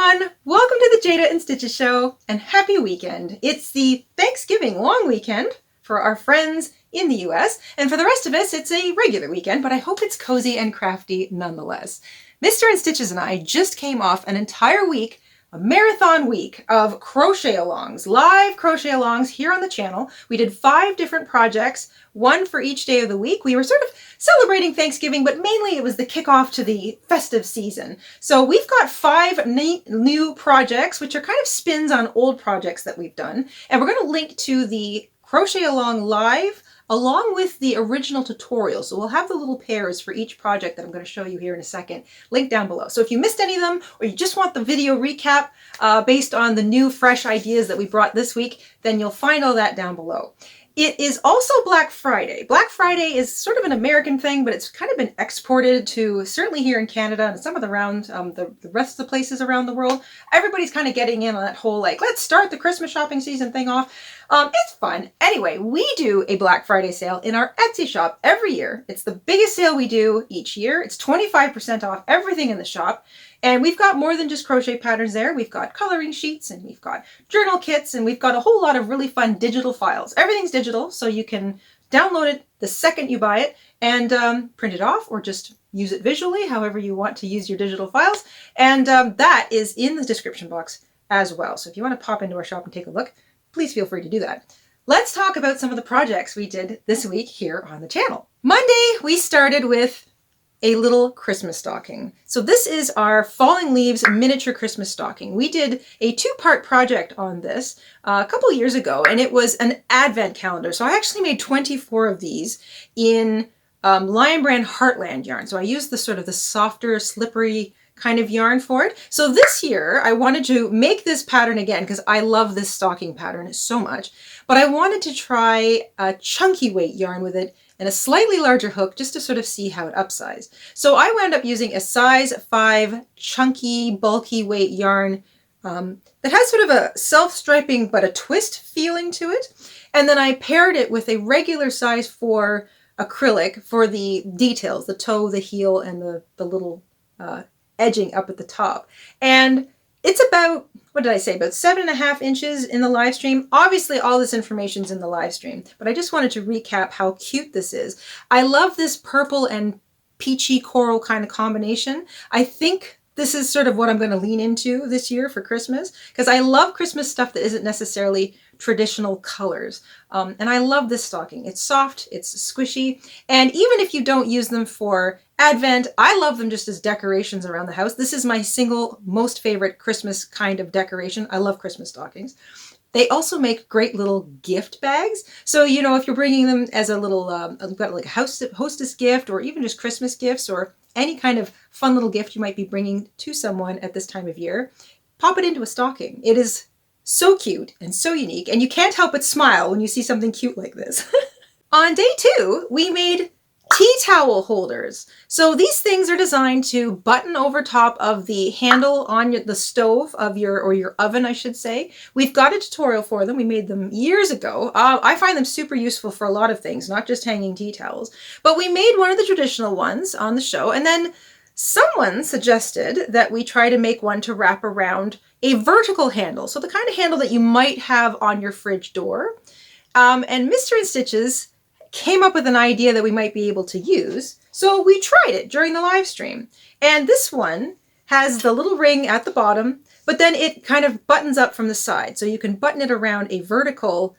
everyone! Welcome to the Jayda and Stitches Show, and happy weekend. It's the Thanksgiving long weekend for our friends in the US, and for the rest of us it's a regular weekend, but I hope it's cozy and crafty nonetheless. Mr. InStitches and I just came off an entire week, a marathon week of crochet alongs, live crochet alongs here on the channel. We did 5 different projects, one for each day of the week. We were sort of celebrating Thanksgiving, but mainly it was the kickoff to the festive season. So we've got 5 new projects, which are kind of spins on old projects that we've done. And we're going to link to the crochet along live along with the original tutorial. So we'll have the little pairs for each project that I'm going to show you here in a second, linked down below. So if you missed any of them, or you just want the video recap based on the new fresh ideas that we brought this week, then you'll find all that down below. It is also Black Friday. Black Friday is sort of an American thing, but it's kind of been exported to certainly here in Canada and some of the rest of the places around the world. Everybody's kind of getting in on that whole, like, let's start the Christmas shopping season thing off. It's fun. Anyway, we do a Black Friday sale in our Etsy shop every year. It's the biggest sale we do each year. It's 25% off everything in the shop. And we've got more than just crochet patterns there. We've got coloring sheets, and we've got journal kits, and we've got a whole lot of really fun digital files. Everything's digital, so you can download it the second you buy it and print it off, or just use it visually, however you want to use your digital files. And that is in the description box as well. So if you want to pop into our shop and take a look, please feel free to do that. Let's talk about some of the projects we did this week here on the channel. Monday, we started with a little Christmas stocking. So this is our Falling Leaves miniature Christmas stocking. We did a 2-part project on this a couple years ago, and it was an advent calendar. So I actually made 24 of these in Lion Brand Heartland yarn. So I used the sort of the softer, slippery kind of yarn for it. So this year I wanted to make this pattern again because I love this stocking pattern so much, but I wanted to try a chunky weight yarn with it and a slightly larger hook just to sort of see how it upsized. So I wound up using a size 5 chunky, bulky weight yarn that has sort of a self-striping but a twist feeling to it. And then I paired it with a regular size 4 acrylic for the details, the toe, the heel, and the little edging up at the top. And it's about, what did I say, about 7.5 inches in the live stream. Obviously all this information's in the live stream, but I just wanted to recap how cute this is. I love this purple and peachy coral kind of combination. I think this is sort of what I'm going to lean into this year for Christmas, because I love Christmas stuff that isn't necessarily traditional colors. And I love this stocking. It's soft, it's squishy, and even if you don't use them for Advent, I love them just as decorations around the house. This is my single most favorite Christmas kind of decoration. I love Christmas stockings. They also make great little gift bags. So, you know, if you're bringing them as a little, got like a hostess gift, or even just Christmas gifts, or any kind of fun little gift you might be bringing to someone at this time of year, pop it into a stocking. It is so cute and so unique, and you can't help but smile when you see something cute like this. On day 2, we made tea towel holders. So these things are designed to button over top of the handle on the stove of your oven, I should say. We've got a tutorial for them. We made them years ago. I find them super useful for a lot of things, not just hanging tea towels. But we made one of the traditional ones on the show, and then someone suggested that we try to make one to wrap around a vertical handle. So the kind of handle that you might have on your fridge door. And Mr. InStitches came up with an idea that we might be able to use. So we tried it during the live stream. And this one has the little ring at the bottom, but then it kind of buttons up from the side. So you can button it around a vertical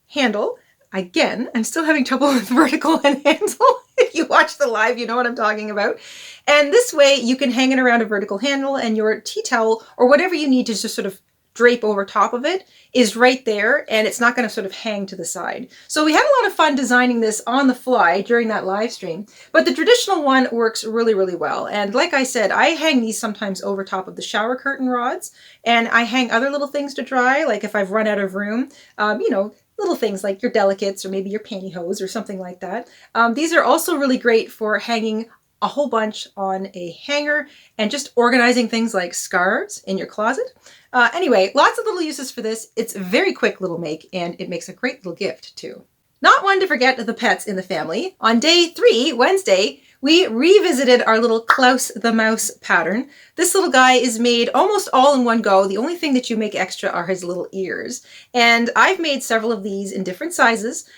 handle. Again, I'm still having trouble with vertical and handle. If you watch the live, you know what I'm talking about. And this way you can hang it around a vertical handle, and your tea towel or whatever you need to just sort of drape over top of it is right there, and it's not going to sort of hang to the side. So we had a lot of fun designing this on the fly during that live stream, but the traditional one works really, really well. And like I said, I hang these sometimes over top of the shower curtain rods, and I hang other little things to dry, like if I've run out of room, you know, little things like your delicates or maybe your pantyhose or something like that. These are also really great for hanging a whole bunch on a hanger and just organizing things like scarves in your closet. Anyway, lots of little uses for this. It's a very quick little make, and it makes a great little gift too. Not one to forget the pets in the family. On day 3, Wednesday, we revisited our little Klaus the Mouse pattern. This little guy is made almost all in one go. The only thing that you make extra are his little ears. And I've made several of these in different sizes.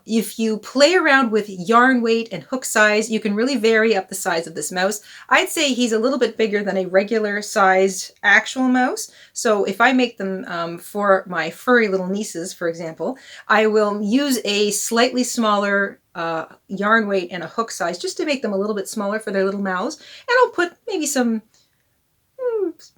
If you play around with yarn weight and hook size, you can really vary up the size of this mouse. I'd say he's a little bit bigger than a regular sized actual mouse. So if I make them for my furry little nieces, for example, I will use a slightly smaller yarn weight and a hook size just to make them a little bit smaller for their little mouths. And I'll put maybe some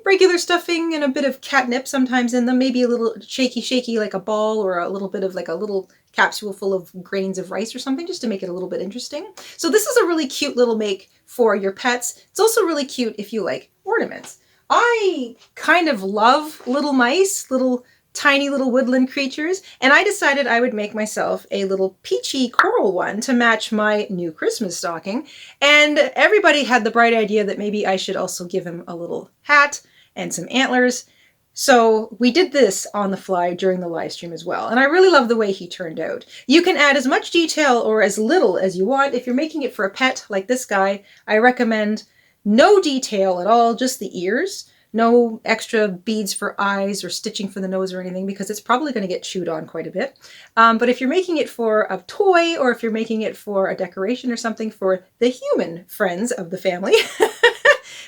regular stuffing and a bit of catnip sometimes in them, maybe a little shaky like a ball, or a little bit of like a little capsule full of grains of rice or something, just to make it a little bit interesting. So this is a really cute little make for your pets. It's also really cute if you like ornaments. I kind of love little mice, little tiny little woodland creatures, and I decided I would make myself a little peachy coral one to match my new Christmas stocking. And everybody had the bright idea that maybe I should also give him a little hat and some antlers. So we did this on the fly during the live stream as well, and I really love the way he turned out. You can add as much detail or as little as you want. If you're making it for a pet like this guy, I recommend no detail at all, just the ears. No extra beads for eyes or stitching for the nose or anything, because it's probably going to get chewed on quite a bit. But if you're making it for a toy, or if you're making it for a decoration or something for the human friends of the family,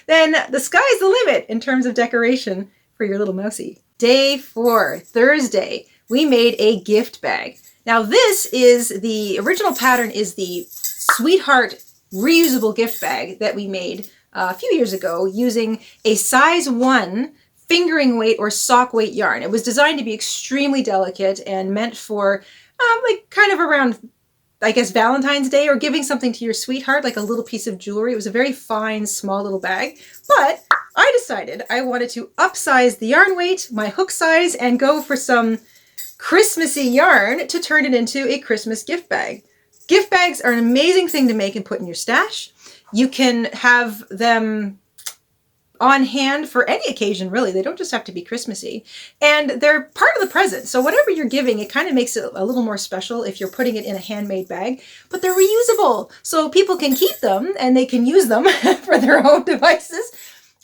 then the sky's the limit in terms of decoration for your little mousey. Day 4, Thursday, we made a gift bag. Now this is the original pattern, is the Sweetheart reusable gift bag that we made a few years ago using a size 1 fingering weight or sock weight yarn. It was designed to be extremely delicate and meant for like kind of around, I guess, Valentine's Day, or giving something to your sweetheart, like a little piece of jewelry. It was a very fine, small little bag. But I decided I wanted to upsize the yarn weight, my hook size, and go for some Christmassy yarn to turn it into a Christmas gift bag. Gift bags are an amazing thing to make and put in your stash. You can have them on hand for any occasion, really. They don't just have to be Christmassy. And they're part of the present. So whatever you're giving, it kind of makes it a little more special if you're putting it in a handmade bag. But they're reusable, so people can keep them and they can use them for their own devices.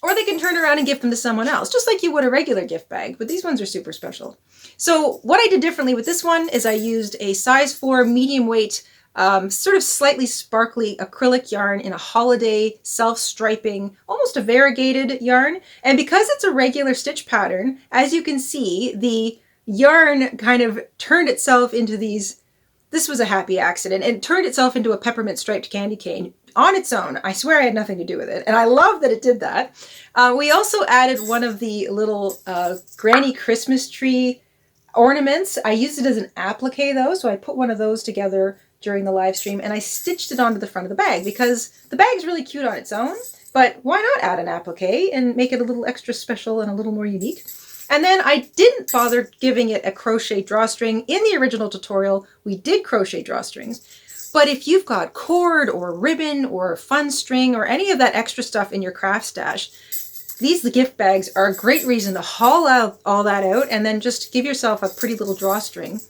Or they can turn around and give them to someone else, just like you would a regular gift bag. But these ones are super special. So what I did differently with this one is I used a size 4 medium weight sort of slightly sparkly acrylic yarn in a holiday self-striping, almost a variegated yarn. And because it's a regular stitch pattern, as you can see, the yarn kind of turned itself into these, this was a happy accident, it turned itself into a peppermint striped candy cane on its own. I swear I had nothing to do with it, and I love that it did that. We also added one of the little Granny Christmas tree ornaments. I used it as an applique though, so I put one of those together during the live stream, and I stitched it onto the front of the bag because the bag's really cute on its own, but why not add an applique and make it a little extra special and a little more unique? And then I didn't bother giving it a crochet drawstring. In the original tutorial, we did crochet drawstrings, but if you've got cord or ribbon or fun string or any of that extra stuff in your craft stash, these gift bags are a great reason to haul out all that out and then just give yourself a pretty little drawstring.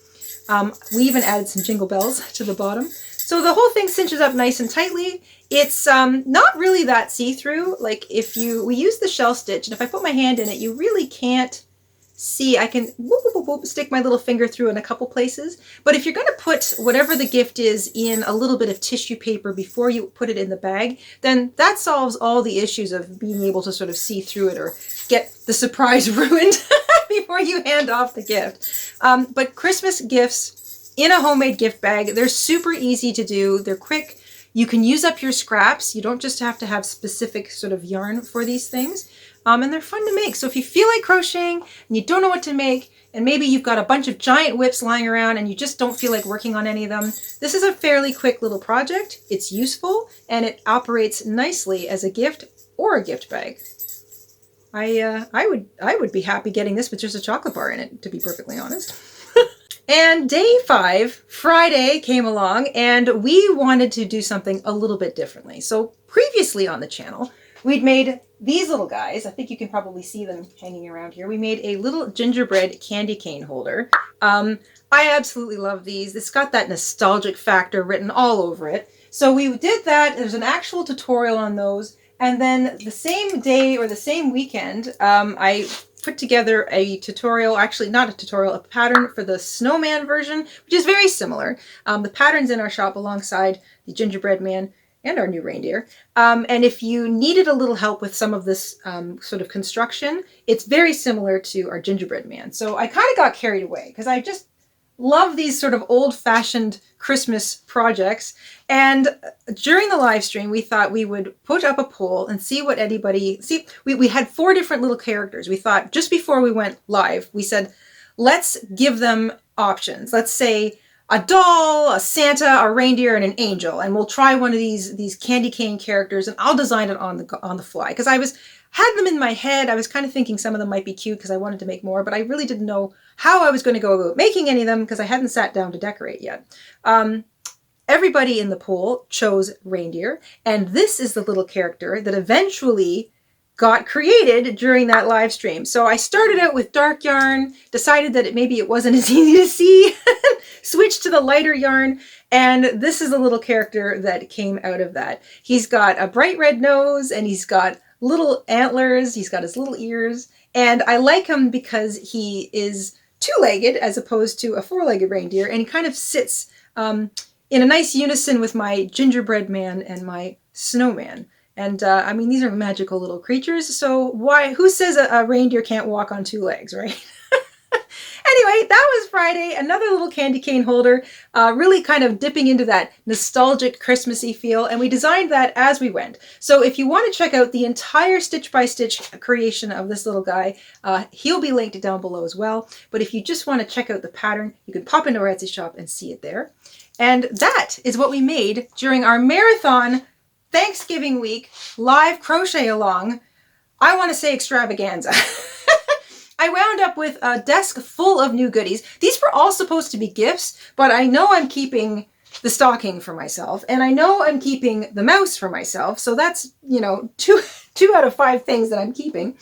We even added some jingle bells to the bottom. So the whole thing cinches up nice and tightly. It's not really that see-through. Like we use the shell stitch, and if I put my hand in it, you really can't see. I can whoop, whoop, whoop, stick my little finger through in a couple places. But if you're going to put whatever the gift is in a little bit of tissue paper before you put it in the bag, then that solves all the issues of being able to sort of see through it or get the surprise ruined before you hand off the gift. But Christmas gifts in a homemade gift bag, they're super easy to do. They're quick. You can use up your scraps. You don't just have to have specific sort of yarn for these things. And they're fun to make. So if you feel like crocheting and you don't know what to make, and maybe you've got a bunch of giant whips lying around and you just don't feel like working on any of them, this is a fairly quick little project. It's useful and it operates nicely as a gift or a gift bag. I would be happy getting this with just a chocolate bar in it, to be perfectly honest. And day 5, Friday, came along and we wanted to do something a little bit differently. So previously on the channel, we'd made these little guys. I think you can probably see them hanging around here. We made a little gingerbread candy cane holder. I absolutely love these. It's got that nostalgic factor written all over it. So we did that. There's an actual tutorial on those. And then the same day or the same weekend, I put together a tutorial, actually not a tutorial, a pattern for the snowman version, which is very similar. The pattern's in our shop alongside the gingerbread man and our new reindeer. And if you needed a little help with some of this sort of construction, it's very similar to our gingerbread man. So I kind of got carried away because I just love these sort of old-fashioned Christmas projects. And during the live stream, we thought we would put up a poll and see what anybody... We had 4 different little characters. We thought just before we went live, we said, let's give them options. Let's say a doll, a Santa, a reindeer, and an angel. And we'll try one of these candy cane characters, and I'll design it on the fly. Because I had them in my head. I was kind of thinking some of them might be cute because I wanted to make more, but I really didn't know how I was going to go about making any of them because I hadn't sat down to decorate yet. Everybody in the poll chose reindeer, and this is the little character that eventually got created during that live stream. So I started out with dark yarn, decided that maybe it wasn't as easy to see, switched to the lighter yarn, and this is the little character that came out of that. He's got a bright red nose, and he's got little antlers, he's got his little ears, and I like him because he is 2-legged as opposed to a 4-legged reindeer, and he kind of sits in a nice unison with my gingerbread man and my snowman. And I mean, these are magical little creatures, so who says a reindeer can't walk on 2 legs, right? Anyway, that was Friday, another little candy cane holder, really kind of dipping into that nostalgic Christmassy feel, and we designed that as we went. So if you want to check out the entire stitch-by-stitch creation of this little guy, he'll be linked down below as well. But if you just want to check out the pattern, you can pop into our Etsy shop and see it there. And that is what we made during our marathon Thanksgiving week live crochet along, I want to say extravaganza. I wound up with a desk full of new goodies. These were all supposed to be gifts, but I know I'm keeping the stocking for myself, and I know I'm keeping the mouse for myself, so that's, you know, two out of 5 things that I'm keeping.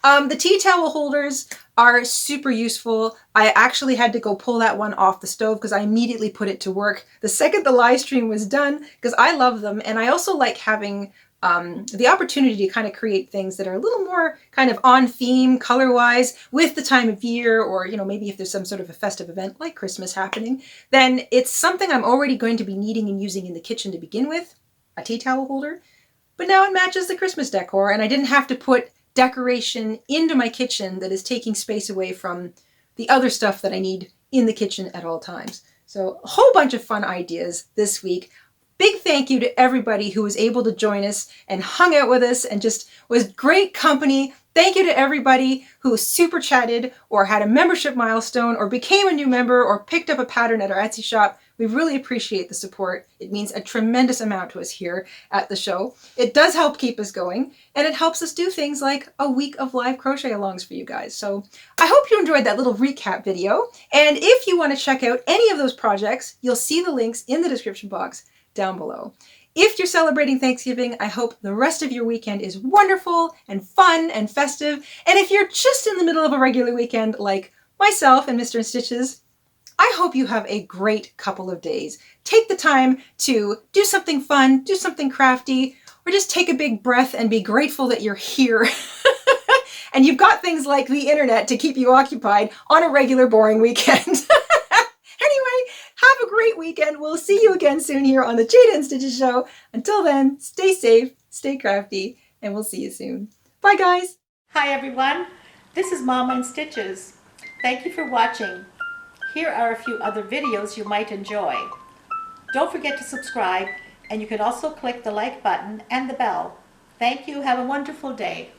The tea towel holders are super useful. I actually had to go pull that one off the stove because I immediately put it to work the second the live stream was done because I love them, and I also like having the opportunity to kind of create things that are a little more kind of on theme color-wise with the time of year, or, you know, maybe if there's some sort of a festive event like Christmas happening, then it's something I'm already going to be needing and using in the kitchen to begin with, a tea towel holder. But now it matches the Christmas decor, and I didn't have to put decoration into my kitchen that is taking space away from the other stuff that I need in the kitchen at all times. So a whole bunch of fun ideas this week. Big thank you to everybody who was able to join us and hung out with us and just was great company. Thank you to everybody who super chatted or had a membership milestone or became a new member or picked up a pattern at our Etsy shop. We really appreciate the support. It means a tremendous amount to us here at the show. It does help keep us going, and it helps us do things like a week of live crochet alongs for you guys. So I hope you enjoyed that little recap video. And if you want to check out any of those projects, you'll see the links in the description box down below. If you're celebrating Thanksgiving, I hope the rest of your weekend is wonderful and fun and festive. And if you're just in the middle of a regular weekend like myself and Mr. InStitches, I hope you have a great couple of days. Take the time to do something fun, do something crafty, or just take a big breath and be grateful that you're here. And you've got things like the internet to keep you occupied on a regular boring weekend. Anyway, have a great weekend. We'll see you again soon here on the Jayda InStitches Show. Until then, stay safe, stay crafty, and we'll see you soon. Bye, guys. Hi, everyone. This is Mama InStitches. Thank you for watching. Here are a few other videos you might enjoy. Don't forget to subscribe, and you can also click the like button and the bell. Thank you. Have a wonderful day.